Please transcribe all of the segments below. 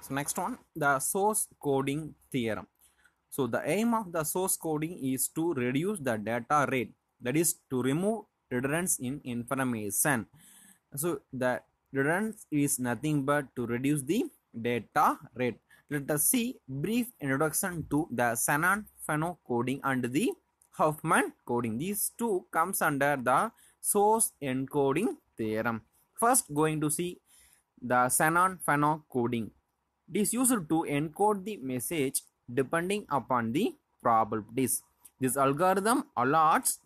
So next one, the source coding theorem. So the aim of the source coding is to reduce the data rate, that is to remove redundancy in information. So the redundancy is nothing but to reduce the data rate. Let us see brief introduction to the Shannon-Fano coding and the Huffman coding. These two comes under the source encoding theorem. First going to see the Shannon-Fano coding. It is used to encode the message depending upon the probabilities. This algorithm allots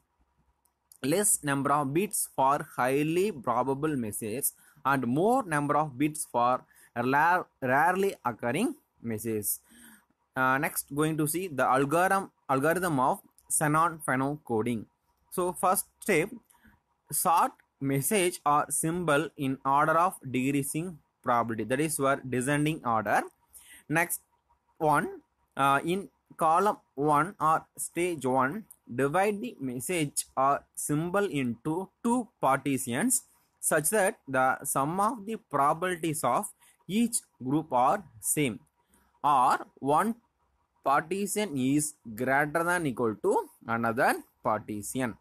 less number of bits for highly probable messages and more number of bits for rarely occurring messages. Next, going to see the algorithm of Shannon-Fano coding. So first step, sort message or symbol in order of decreasing probability, that is for descending order. Next one, in column 1 or stage 1, divide the message or symbol into two partitions such that the sum of the probabilities of each group are same, or one partition is greater than equal to another partition.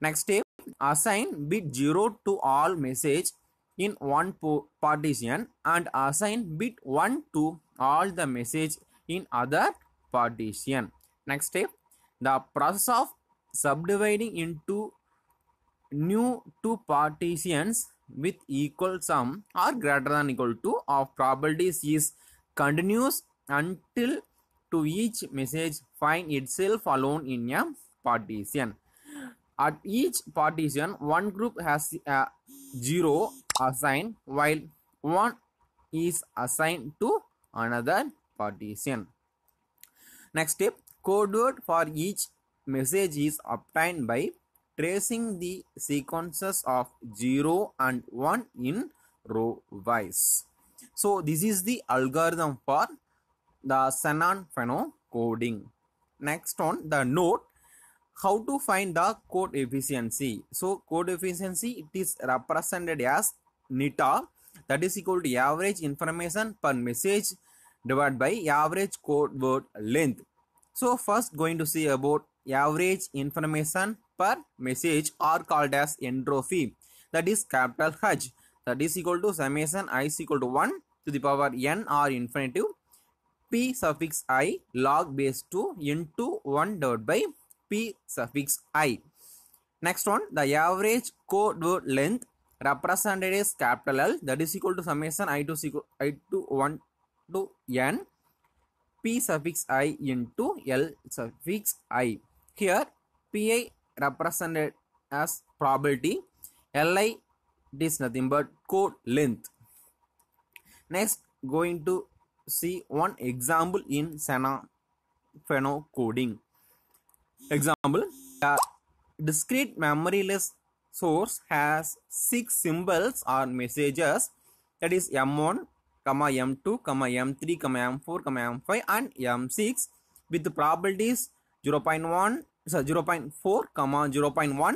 Next step, assign bit 0 to all message in one partition and assign bit 1 to all the message in other partition. Next step, the process of subdividing into new two partitions with equal sum or greater than equal to of probabilities is continuous until to each message find itself alone in a partition. At each partition, one group has a 0 assigned while 1 is assigned to another partition. Next step, code word for each message is obtained by tracing the sequences of 0 and 1 in row wise. So this is the algorithm for the Shannon-Fano coding. Next on the note, how to find the code efficiency. So code efficiency, it is represented as nita, that is equal to average information per message divided by average code word length. So first going to see about average information per message are called as entropy, that is capital H, that is equal to summation I is equal to 1 to the power n or infinitive p suffix I log base 2 into 1 divided by p suffix I. Next one, the average code word length represented as capital L, that is equal to summation I to 1 to n p suffix I into L suffix I. Here pi represented as probability, Li it is nothing but code length. Next, going to see one example in Shannon-Fano coding. Example, a discrete memoryless source has 6 symbols or messages, that is M1, M2, M3, M4, M5 and M6 with probabilities 0.1, 0.4, 0.1,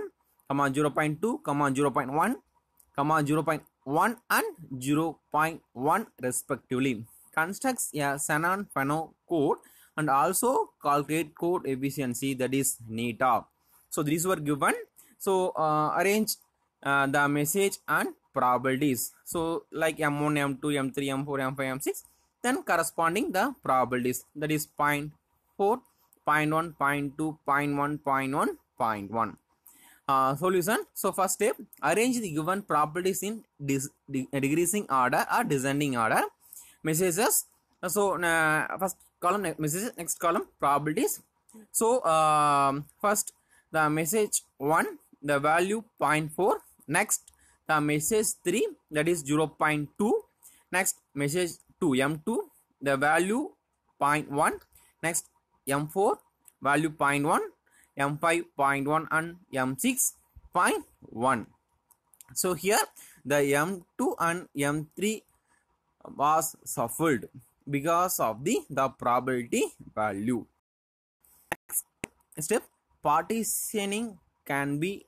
0.2, 0.1, 0.1 and 0.1 respectively. Constructs a Shannon-Fano code and also calculate code efficiency, that is nita. So these were given. So arrange the message and probabilities. So like M1, M2, M3, M4, M5, M6. Then corresponding the probabilities, that is 0.4, 0.1, 0.2, 0.1, 0.1, 0.1. Solution. So first step, arrange the given probabilities in decreasing order or descending order. Messages. So first column messages, next column probabilities. So first the message 1, the value 0.4. Next the message 3, that is 0.2. Next message 2, M2, the value 0.1. Next M4, value 0.1. M5 0.1 and M6 0.1. So here the M2 and M3 was shuffled because of the probability value. Next step, partitioning can be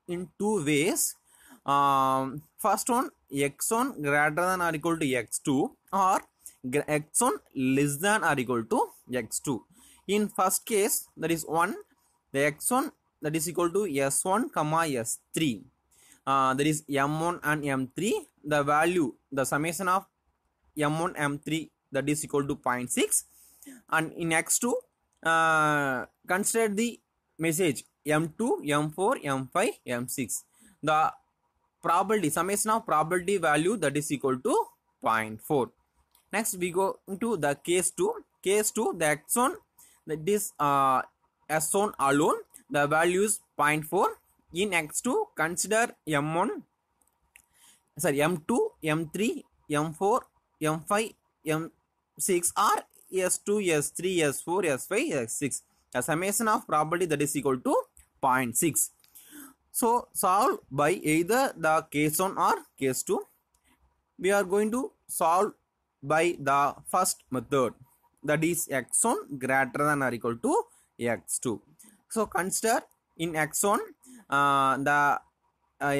in two ways. First one, x1 greater than or equal to x2 or x1 less than or equal to x2. In first case, that is 1, the x1 that is equal to s1 comma s3. That is m1 and m3. The value, the summation of m1 m3, that is equal to 0.6. And in x2, consider the message m2 m4 m5 m6. The probability, summation of probability value, that is equal to 0.4. Next we go into the case 2. Case 2, the x1, that is s1 alone, the value is 0.4. In x2, consider m2 m3 m4 m5 m6 or s2 s3 s4 s5 s6. The summation of probability, that is equal to 0.6. So solve by either the case 1 or case 2. We are going to solve by the first method, that is x1 greater than or equal to x2. So consider in x1 the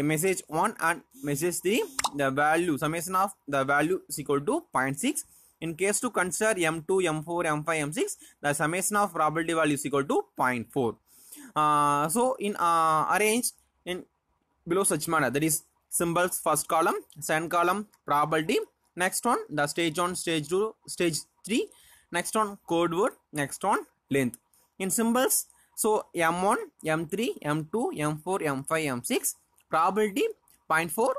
message 1 and message 3, the value, summation of the value is equal to 0.6. In case 2, consider m2 m4 m5 m6, the summation of probability value is equal to 0.4. So in arrange in below such manner, that is symbols first column, second column probability, next one the stage 1, stage 2, stage 3, next one code word, next one length. In symbols, so m1 m3 m2 m4 m5 m6, probability 0.4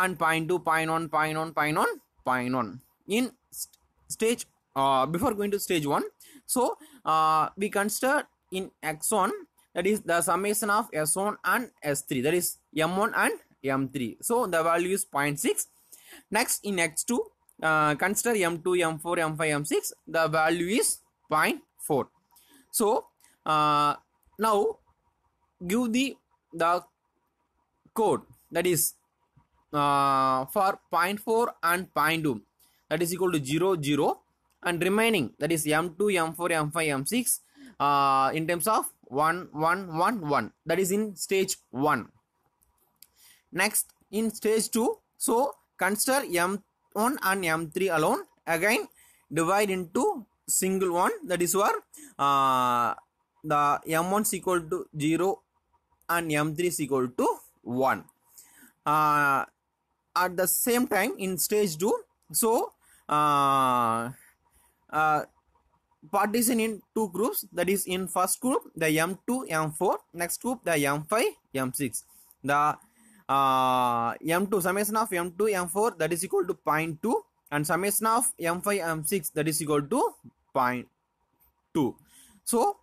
and 0.2 0.1 0.1 0.1 0.1. In stage before going to stage 1, so we consider in x1, that is the summation of s1 and s3, that is m1 and m3, so the value is 0.6. Next in x2, consider m2 m4 m5 m6, the value is 0.4. So now give the code, that is for 0.4 and 0.2, that is equal to 0 0, and remaining, that is m2 m4 m5 m6 in terms of 1 1 1 1, that is in stage 1. Next in stage 2, so consider m1 and m3 alone, again divide into single one, that is where the m1 is equal to 0 and m3 is equal to 1. At the same time in stage 2, so partition in two groups, that is in first group the m2 m4, next group the m5 m6. The m2, summation of m2 m4, that is equal to 0.2, and summation of m5 m6, that is equal to 0.2. So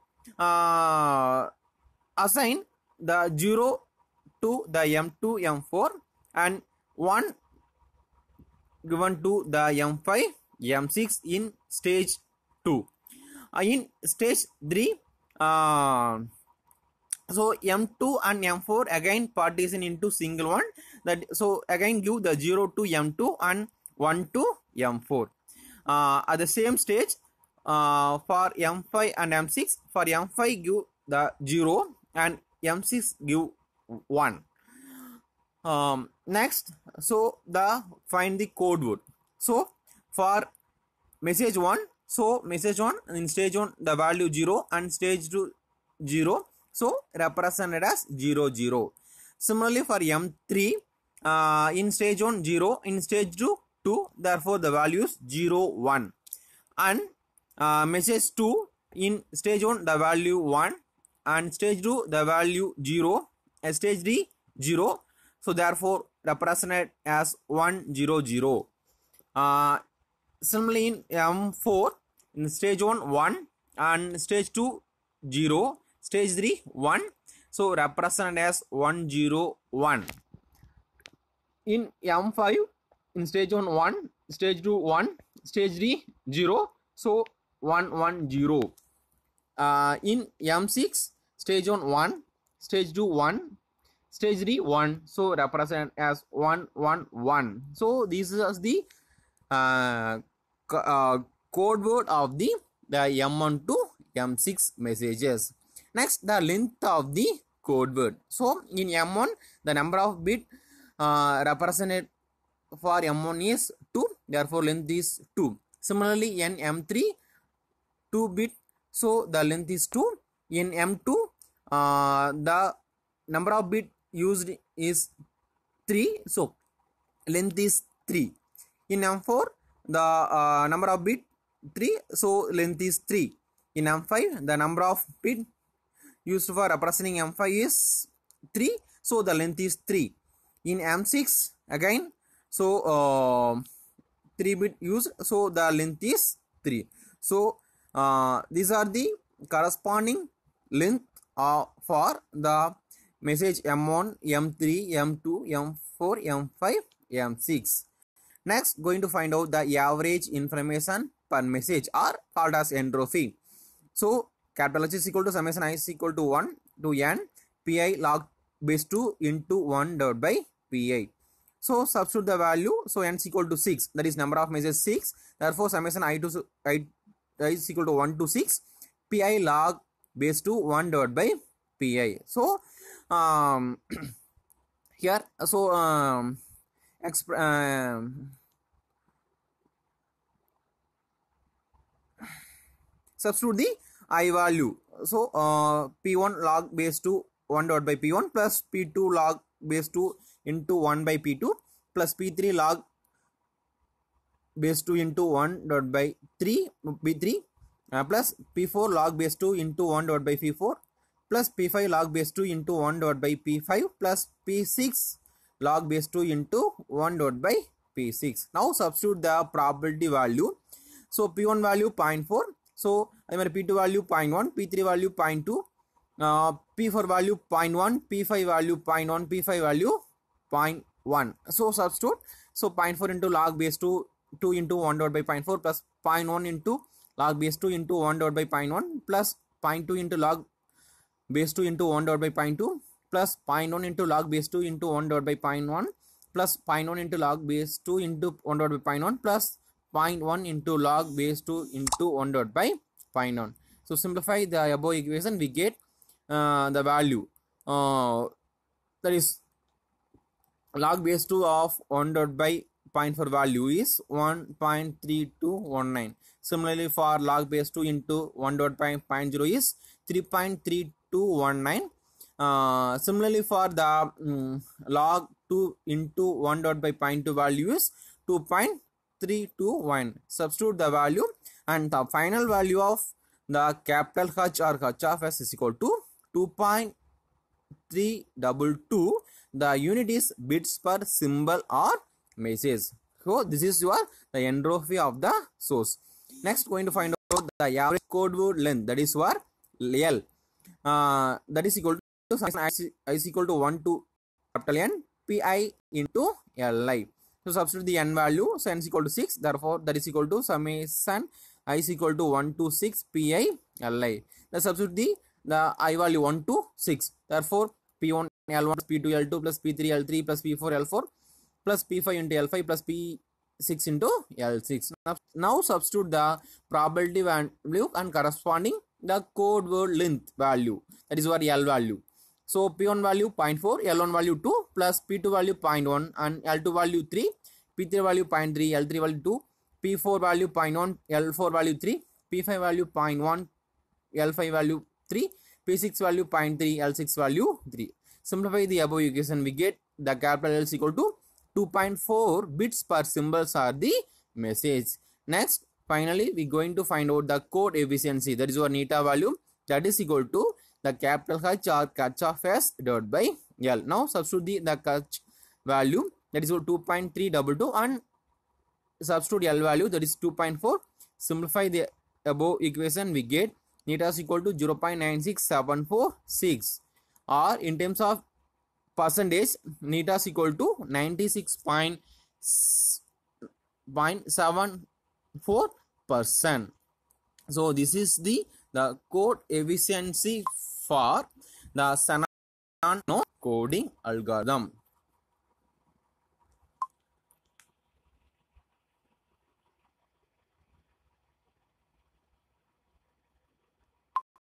assign the 0 to the m2 m4 and 1 given to the m5 m6 in stage 2. In stage 3, so m2 and m4 again partition into single one, that so again give the 0 to m2 and 1 to m4. At the same stage, for m5 and m6, for m5 give the 0 and m6 give 1. Next, so the find the code word. So for message 1, so message 1 in stage 1 the value 0 and stage 2 0, so represented as 0 0. Similarly for m3, in stage 1 0, in stage 2 2, therefore the value is 0 1. And message 2, in stage 1 the value 1 and stage 2 the value 0 and stage 3 0, so therefore represented as 1 0 0. Similarly in m4, in stage 1 1 and stage 2 0, stage 3 1, so represented as 1 0 1. In m5, in stage 1 1, stage 2 1, stage 3 0, so 1 1 0. In m6, stage 1 1, stage 2 1, stage 3 1, so represent as 1 1 1. So this is the code word of the m1 to m6 messages. Next, the length of the code word. So in m1, the number of bit represented for m1 is 2, therefore length is 2. Similarly, in M3 2-bit, so the length is 2. In M2 the number of bit used is 3, so length is 3. In M4 the number of bit 3, so length is 3. In M5 the number of bit used for representing M5 is 3, so the length is 3. In M6 again, so 3-bit used, so the length is 3. So these are the corresponding length for the message M1, M3, M2, M4, M5, M6. Next, going to find out the average information per message are called as entropy. So capital H is equal to summation I is equal to 1 to n pi log base 2 into 1 divided by pi. So substitute the value, so n is equal to 6, that is number of messages 6, therefore summation I is equal to 1 to 6 pi log base 2 1 divided by pi. So here, so substitute the I value, so p1 log base 2 1 divided by p1 plus p2 log base 2 into 1 by p2 plus p3 log base 2 into 1 divided by 3 p3 plus p4 log base 2 into 1 divided by p4 plus p5 log base 2 into 1 divided by p5 plus p6 log base 2 into 1 divided by p6. Now substitute the probability value. So p1 value 0.4, so p2 value 0.1, p3 value 0.2, p4 value 0.1, p5 value 0.1, p5 value 0.1. So substitute, so 0.4 into log base 2 into 1 divided by 0.4 plus 0.1 into log base 2 into 1 divided by 0.1 plus 0.2 into log base 2 into 1 divided by 0.2 plus 0.1 into log base 2 into 1 divided by 0.1 plus 0.1 into log base 2 into 1 divided by 0.1 plus 0.1 into log base 2 into 1 divided by 0.1. So simplify the above equation, we get the value that is log base 2 of 1 divided by 0.4 value is 1.3219. Similarly, for log base 2 into 1 divided by 0.0 is 3.3219. Similarly, for the log 2 into 1 divided by 0.2 value is 2.321. Substitute the value and the final value of the capital H or H of S is equal to 2.322. The unit is bits per symbol or message. So this is the entropy of the source. Next, going to find out the average code word length, that is for L. That is equal to I is equal to 1 to capital N pi into Li. So substitute the n value, so n is equal to 6, therefore that is equal to summation I is equal to 1 to 6 pi Li. Let's substitute the I value 1 to 6, therefore p1 L1 plus p2 L2 plus p3 L3 plus p4 L4 plus p5 into L5 plus p6 into L6. Now substitute the probability value and corresponding the code word length value, that is our L value. So p1 value 0.4, L1 value 2 plus p2 value 0.1 and L2 value 3, p3 value 0.3, L3 value 2, p4 value 0.1, L4 value 3, p5 value 0.1, L5 value 3, p6 value 0.3, L6 value 3. Simplify the above equation, we get the capital L is equal to 2.4 bits per symbols are the message. Next, finally, we going to find out the code efficiency, that is our neta value, that is equal to the capital H or H of S divided by L. Now substitute the H value, that is 2.322 and substitute L value, that is 2.4. Simplify the above equation, we get neta is equal to 0.96746, or in terms of percentage, neta is equal to 96.74%. So this is the code efficiency for the Shannon coding algorithm.